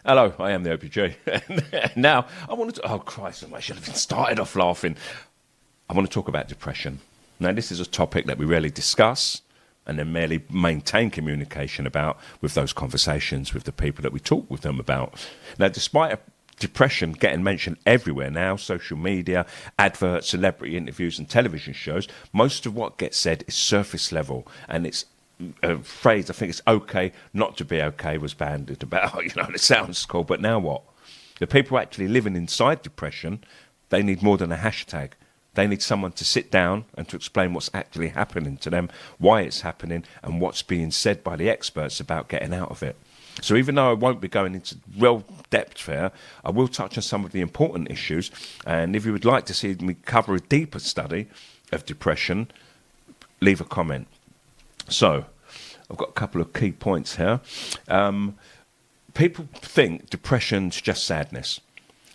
Hello, I am the OPG. Now, I wanted to. Oh, Christ, I should have started off laughing. I want to talk about depression. Now, this is a topic that we rarely discuss and then merely maintain communication about with those conversations with the people that we talk with them about. Now, despite depression getting mentioned everywhere now, social media, adverts, celebrity interviews, and television shows, most of what gets said is surface level, and it's a phrase, I think it's okay not to be okay, was bandied about. It sounds cool, but now what? The people actually living inside depression, they need more than a hashtag. They need someone to sit down and to explain what's actually happening to them, why it's happening, and what's being said by the experts about getting out of it. So even though I won't be going into real depth here, I will touch on some of the important issues. And if you would like to see me cover a deeper study of depression, leave a comment. So, I've got a couple of key points here. People think depression's just sadness.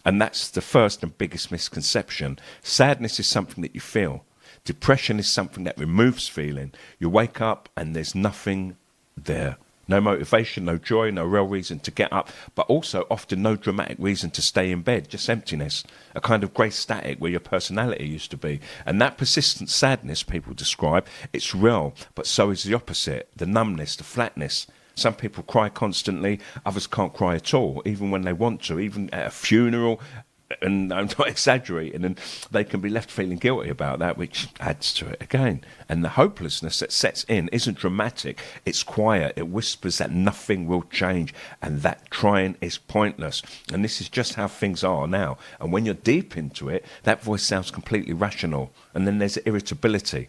And that's the first and biggest misconception. Sadness is something that you feel. Depression is something that removes feeling. You wake up and there's nothing there. No motivation, no joy, no real reason to get up, but also often no dramatic reason to stay in bed, just emptiness, a kind of grey static where your personality used to be. And that persistent sadness people describe, it's real, but so is the opposite, the numbness, the flatness. Some people cry constantly, others can't cry at all, even when they want to, even at a funeral. And I'm not exaggerating, and they can be left feeling guilty about that, which adds to it again. And the hopelessness that sets in isn't dramatic, it's quiet. It whispers that nothing will change and that trying is pointless. And this is just how things are now. And when you're deep into it, that voice sounds completely rational. And then there's irritability.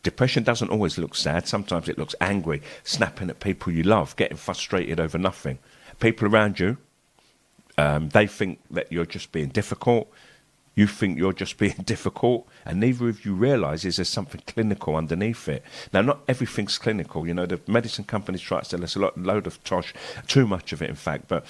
Depression doesn't always look sad. Sometimes it looks angry, snapping at people you love, getting frustrated over nothing. People around you, they think that you're just being difficult. You think you're just being difficult. And neither of you realises there's something clinical underneath it. Now, not everything's clinical. The medicine companies try to sell us a load of tosh, too much of it, in fact. But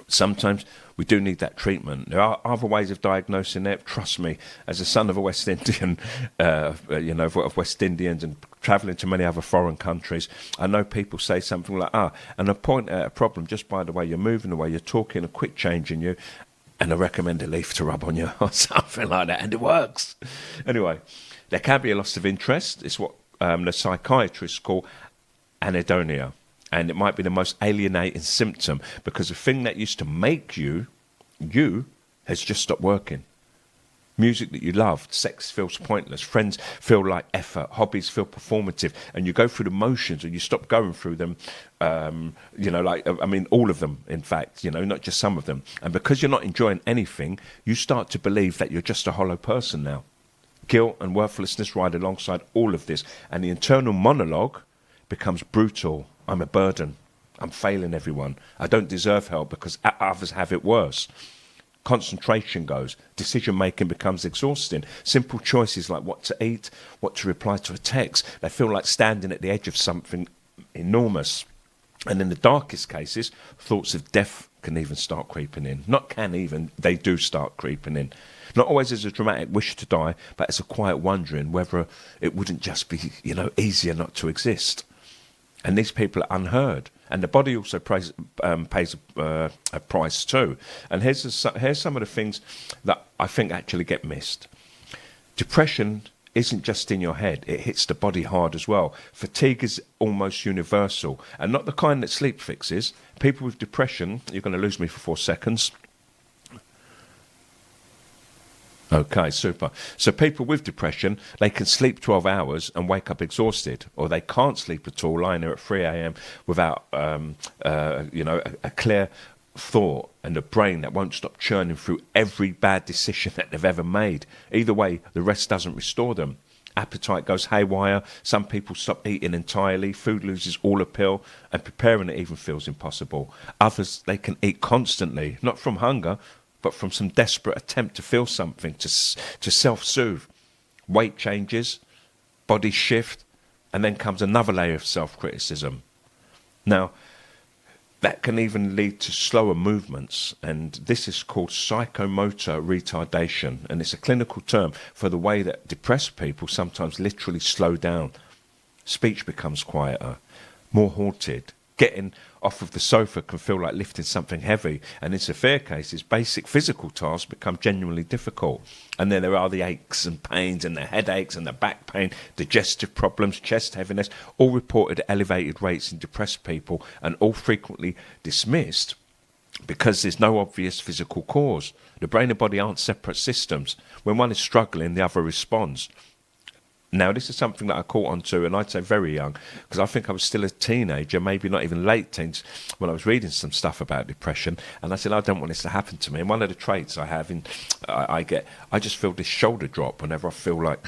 sometimes we do need that treatment. There are other ways of diagnosing it. Trust me, as a son of a West Indian, of West Indians and travelling to many other foreign countries, I know people say something like, and I point out a problem just by the way you're moving, the way you're talking, a quick change in you, and I recommend a leaf to rub on you or something like that, and it works. Anyway, there can be a loss of interest. It's what the psychiatrists call anhedonia. And it might be the most alienating symptom because the thing that used to make you has just stopped working. Music that you loved, sex feels pointless, friends feel like effort, hobbies feel performative, and you go through the motions and you stop going through them, all of them, in fact, not just some of them. And because you're not enjoying anything, you start to believe that you're just a hollow person now. Guilt and worthlessness ride alongside all of this, and the internal monologue becomes brutal. I'm a burden. I'm failing everyone. I don't deserve help because others have it worse. Concentration goes. Decision-making becomes exhausting. Simple choices like what to eat, what to reply to a text, they feel like standing at the edge of something enormous. And in the darkest cases, thoughts of death can even start creeping in. Not can even, they do start creeping in. Not always as a dramatic wish to die, but as a quiet wondering whether it wouldn't just be, easier not to exist. And these people are unheard. And the body also pays a price too. And here's some of the things that I think actually get missed. Depression isn't just in your head. It hits the body hard as well. Fatigue is almost universal. And not the kind that sleep fixes. People with depression, you're going to lose me for 4 seconds. Okay, super. So people with depression, they can sleep 12 hours and wake up exhausted, or they can't sleep at all, lying there at 3 a.m. without, a clear thought and a brain that won't stop churning through every bad decision that they've ever made. Either way, the rest doesn't restore them. Appetite goes haywire. Some people stop eating entirely. Food loses all appeal, and preparing it even feels impossible. Others, they can eat constantly, not from hunger, but from some desperate attempt to feel something, to self-soothe. Weight changes, body shift, and then comes another layer of self-criticism. Now, that can even lead to slower movements, and this is called psychomotor retardation, and it's a clinical term for the way that depressed people sometimes literally slow down. Speech becomes quieter, more halted, Getting off of the sofa can feel like lifting something heavy, and in severe cases, basic physical tasks become genuinely difficult. And then there are the aches and pains and the headaches and the back pain, digestive problems, chest heaviness, all reported at elevated rates in depressed people, and all frequently dismissed because there's no obvious physical cause. The brain and body aren't separate systems. When one is struggling, the other responds. Now, this is something that I caught on to, and I'd say very young, because I think I was still a teenager, maybe not even late teens, when I was reading some stuff about depression, and I said, I don't want this to happen to me. And one of the traits I have I just feel this shoulder drop whenever I feel like,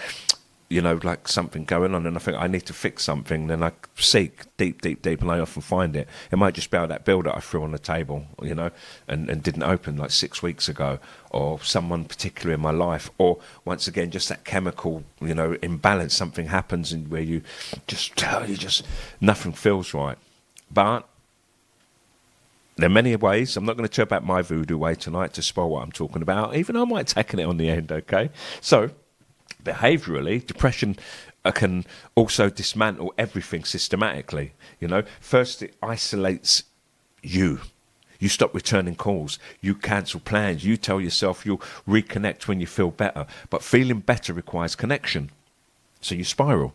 like something going on, and I think I need to fix something. Then I seek deep, and I often find it. It might just be that bill that I threw on the table, and didn't open like 6 weeks ago, or someone particular in my life, or once again, just that chemical, imbalance. Something happens and where you just nothing feels right. But there are many ways. I'm not going to talk about my voodoo way tonight to spoil what I'm talking about, even though I might tackle it on the end, okay? So, behaviourally, depression can also dismantle everything systematically. First it isolates you. You stop returning calls. You cancel plans. You tell yourself you'll reconnect when you feel better. But feeling better requires connection. So you spiral.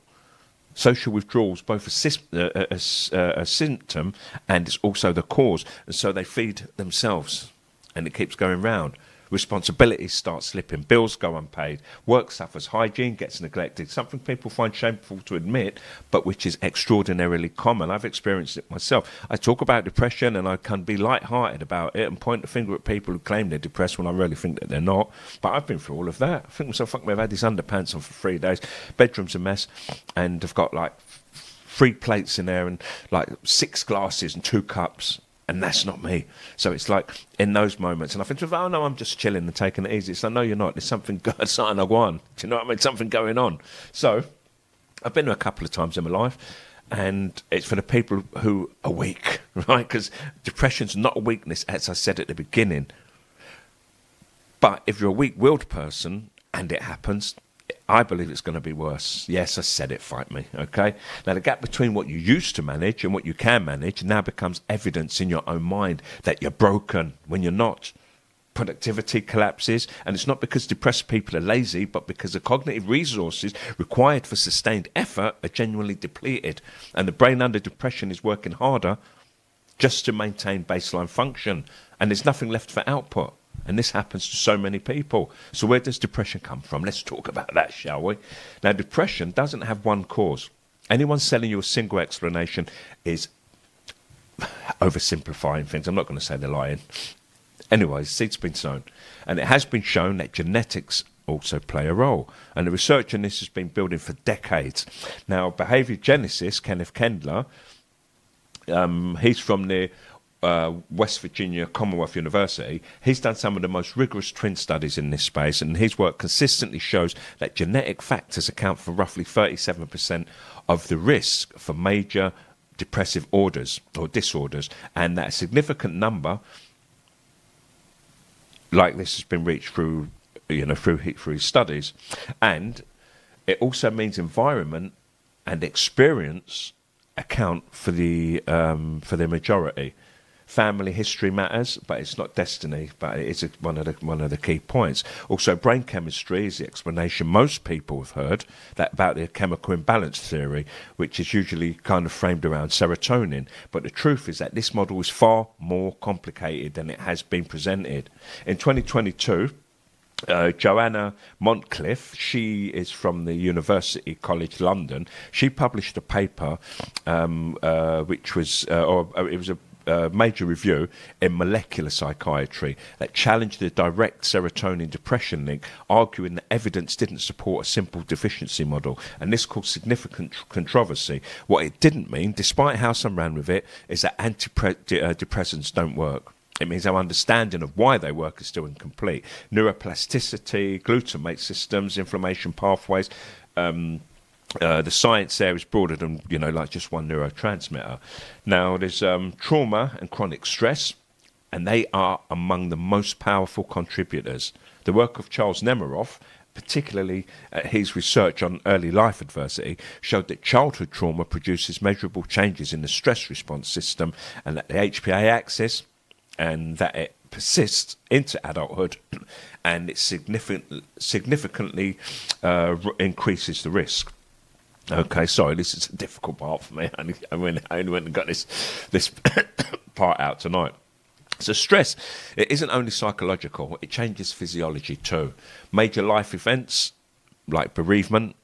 Social withdrawal is both a symptom and it's also the cause. And so they feed themselves. And it keeps going round. Responsibilities start slipping, bills go unpaid, work suffers, hygiene gets neglected, something people find shameful to admit, but which is extraordinarily common. I've experienced it myself. I talk about depression and I can be light-hearted about it and point the finger at people who claim they're depressed when I really think that they're not. But I've been through all of that. I think myself, fuck me, I've had these underpants on for 3 days, bedroom's a mess, and I've got like 3 plates in there and like 6 glasses and 2 cups. And that's not me. So it's like in those moments, and I think, oh no, I'm just chilling and taking it easy. It's like, no, you're not. There's something I want. Do you know what I mean? Something going on. So I've been there a couple of times in my life, and it's for the people who are weak, right? Because depression's not a weakness, as I said at the beginning. But if you're a weak-willed person and it happens, I believe it's going to be worse. Yes, I said it, fight me, okay? Now, the gap between what you used to manage and what you can manage now becomes evidence in your own mind that you're broken when you're not. Productivity collapses, and it's not because depressed people are lazy, but because the cognitive resources required for sustained effort are genuinely depleted, and the brain under depression is working harder just to maintain baseline function, and there's nothing left for output. And this happens to so many people. So where does depression come from? Let's talk about that, shall we? Now, depression doesn't have one cause. Anyone selling you a single explanation is oversimplifying things. I'm not going to say they're lying. Anyway, seed's been sown. And it has been shown that genetics also play a role. And the research on this has been building for decades. Now, behaviour geneticist Kenneth Kendler, he's from the West Virginia Commonwealth University. He's done some of the most rigorous twin studies in this space, and his work consistently shows that genetic factors account for roughly 37% of the risk for major depressive orders or disorders, and that a significant number like this has been reached through his studies. And it also means environment and experience account for the majority. Family history matters, but it's not destiny. But it is one of the key points. Also, brain chemistry is the explanation most people have heard that about the chemical imbalance theory, which is usually kind of framed around serotonin. But the truth is that this model is far more complicated than it has been presented. In 2022. Joanna Montcliffe, she is from the University College London. She published a paper, which was, it was a major review in molecular psychiatry that challenged the direct serotonin depression link, arguing that evidence didn't support a simple deficiency model, and this caused significant controversy. What it didn't mean, despite how some ran with it, is that antidepressants don't work. It means our understanding of why they work is still incomplete. Neuroplasticity, glutamate systems, inflammation pathways, the science there is broader than, like just one neurotransmitter. Now, there's trauma and chronic stress, and they are among the most powerful contributors. The work of Charles Nemiroff particularly his research on early life adversity, showed that childhood trauma produces measurable changes in the stress response system, and that the HPA axis, and that it persists into adulthood, and it significantly increases the risk. Okay, sorry, this is a difficult part for me. I only went and got this part out tonight. So stress, it isn't only psychological, it changes physiology too. Major life events like bereavement,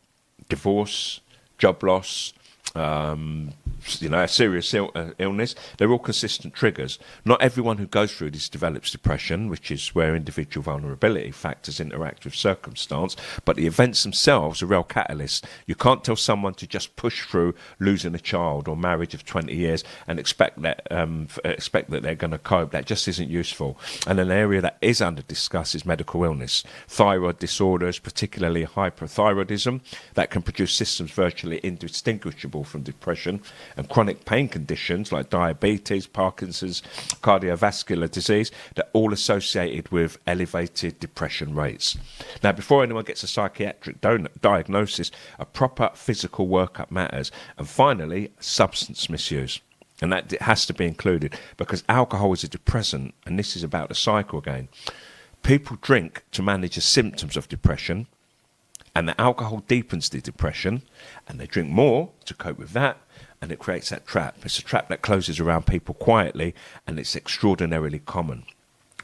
divorce, job loss, a serious illness, they're all consistent triggers. Not everyone who goes through this develops depression, which is where individual vulnerability factors interact with circumstance, but the events themselves are real catalysts. You can't tell someone to just push through losing a child or marriage of 20 years and expect that they're going to cope. That just isn't useful. And an area that is under discuss is medical illness. Thyroid disorders, particularly hyperthyroidism, that can produce systems virtually indistinguishable from depression, and chronic pain conditions like diabetes, Parkinson's, cardiovascular disease, they're all associated with elevated depression rates. Now, before anyone gets a psychiatric diagnosis, a proper physical workup matters. And finally, substance misuse. And that it has to be included, because alcohol is a depressant, and this is about the cycle again. People drink to manage the symptoms of depression, and the alcohol deepens the depression, and they drink more to cope with that, and it creates that trap. It's a trap that closes around people quietly, and it's extraordinarily common.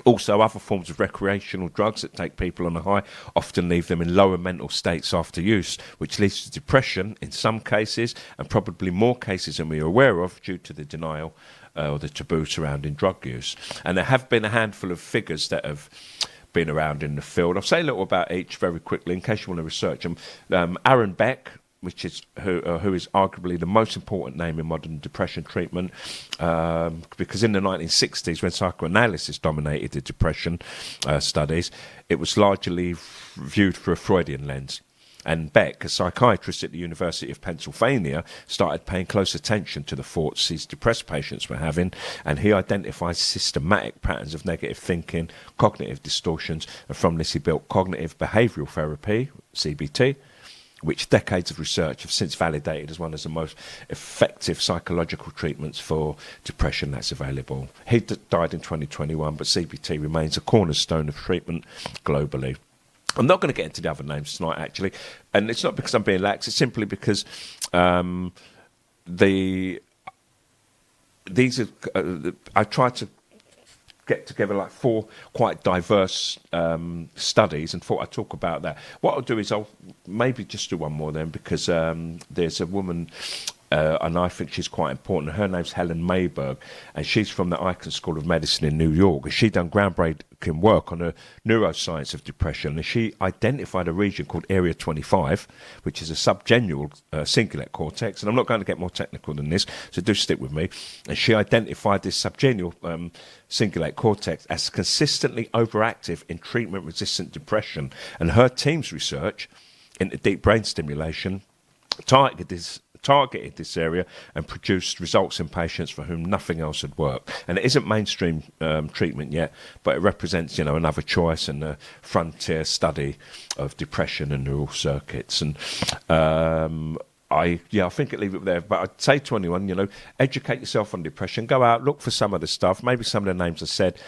Also, other forms of recreational drugs that take people on a high often leave them in lower mental states after use, which leads to depression in some cases, and probably more cases than we are aware of due to the denial or the taboo surrounding drug use. And there have been a handful of figures that have been around in the field. I'll say a little about each very quickly in case you want to research them. Aaron Beck, which is who is arguably the most important name in modern depression treatment, because in the 1960s, when psychoanalysis dominated the depression studies, it was largely viewed through a Freudian lens. And Beck, a psychiatrist at the University of Pennsylvania, started paying close attention to the thoughts his depressed patients were having, and he identified systematic patterns of negative thinking, cognitive distortions, and from this he built cognitive behavioural therapy, CBT, which decades of research have since validated as one of the most effective psychological treatments for depression that's available. He died in 2021, but CBT remains a cornerstone of treatment globally. I'm not going to get into the other names tonight, actually, and it's not because I'm being lax. It's simply because I tried to get together like 4 quite diverse studies, and thought I'd talk about that. What I'll do is I'll maybe just do one more then, because there's a woman, and I think she's quite important. Her name's Helen Mayberg, and she's from the Icahn School of Medicine in New York. And she done groundbreaking work on the neuroscience of depression, and she identified a region called Area 25, which is a subgenual cingulate cortex. And I'm not going to get more technical than this, so do stick with me. And she identified this subgenual cingulate cortex as consistently overactive in treatment-resistant depression. And her team's research into deep brain stimulation targeted this area and produced results in patients for whom nothing else had worked. And it isn't mainstream treatment yet, but it represents, another choice and a frontier study of depression and neural circuits. And I think I'd leave it there. But I'd say to anyone, educate yourself on depression. Go out, look for some of the stuff, maybe some of the names I said,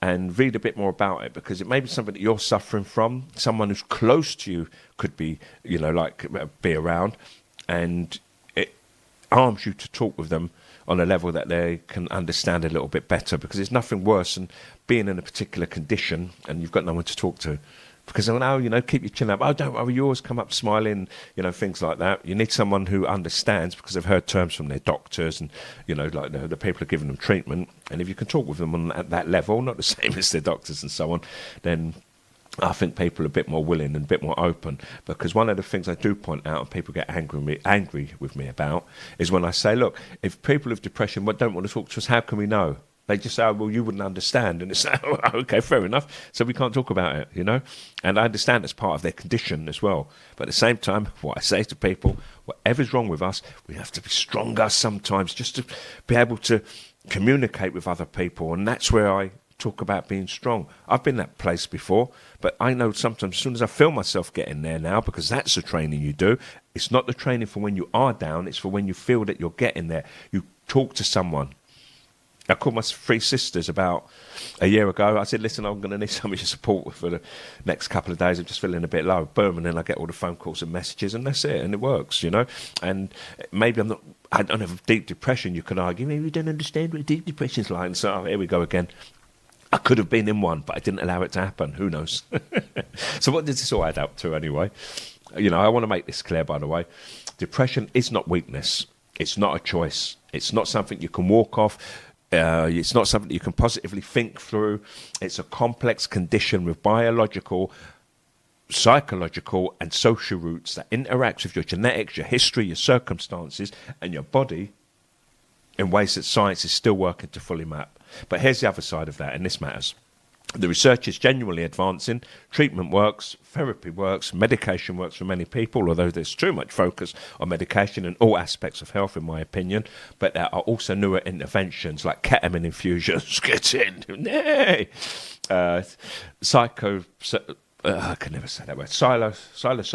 and read a bit more about it, because it may be something that you're suffering from. Someone who's close to you could be, be around, and it arms you to talk with them on a level that they can understand a little bit better, because there's nothing worse than being in a particular condition and you've got no one to talk to. Because keep your chin up. Oh, don't worry, you always come up smiling, things like that. You need someone who understands, because they've heard terms from their doctors and, like the people are giving them treatment. And if you can talk with them at that level, not the same as their doctors and so on, then I think people are a bit more willing and a bit more open. Because one of the things I do point out, and people get angry with me about, is when I say, look, if people with depression don't want to talk to us, how can we know? They just say, oh, well, you wouldn't understand. And it's oh, okay, fair enough. So we can't talk about it, And I understand it's part of their condition as well. But at the same time, what I say to people, whatever's wrong with us, we have to be stronger sometimes just to be able to communicate with other people. And that's where I talk about being strong. I've been that place before, but I know sometimes as soon as I feel myself getting there now, because that's the training you do, it's not the training for when you are down, it's for when you feel that you're getting there. You talk to someone. I called my 3 sisters about a year ago. I said, listen, I'm going to need some of your support for the next couple of days. I'm just feeling a bit low. Boom, and then I get all the phone calls and messages, and that's it, and it works, you know. And maybe I don't have deep depression. You can argue, maybe you don't understand what deep depression's like. And so here we go again. I could have been in one, but I didn't allow it to happen. Who knows? So what does this all add up to anyway? You know, I want to make this clear, by the way. Depression is not weakness. It's not a choice. It's not something you can walk off. It's not something that you can positively think through. It's a complex condition with biological, psychological and social roots that interacts with your genetics, your history, your circumstances and your body in ways that science is still working to fully map. But here's the other side of that, and this matters. The research is genuinely advancing. Treatment works, therapy works, medication works for many people, although there's too much focus on medication in all aspects of health, in my opinion. But there are also newer interventions like ketamine infusions. Get in. Nay. I can never say that word. Psilocybin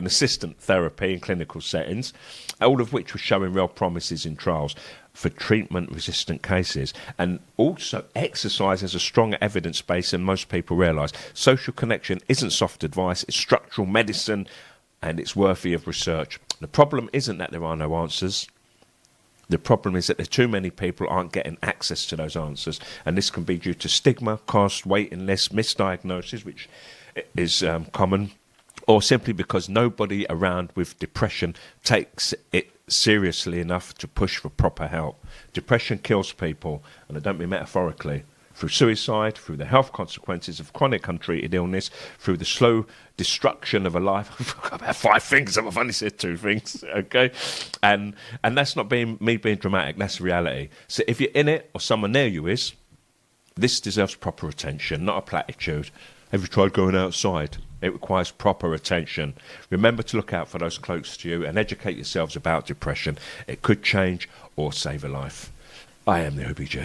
assistant therapy in clinical settings, all of which were showing real promises in trials for treatment-resistant cases. And also exercise has a stronger evidence base than most people realise. Social connection isn't soft advice, it's structural medicine, and it's worthy of research. The problem isn't that there are no answers. The problem is that there too many people aren't getting access to those answers, and this can be due to stigma, cost, waiting lists, misdiagnosis, which is common, or simply because nobody around with depression takes it seriously enough to push for proper help. Depression kills people, and I don't mean metaphorically, through suicide, through the health consequences of chronic untreated illness, through the slow destruction of a life. I forgot about 5 things, I've only said 2 things, okay? And that's not me being dramatic, that's reality. So if you're in it, or someone near you is, this deserves proper attention, not a platitude. Have you tried going outside? It requires proper attention. Remember to look out for those close to you and educate yourselves about depression. It could change or save a life. I am the OBJ.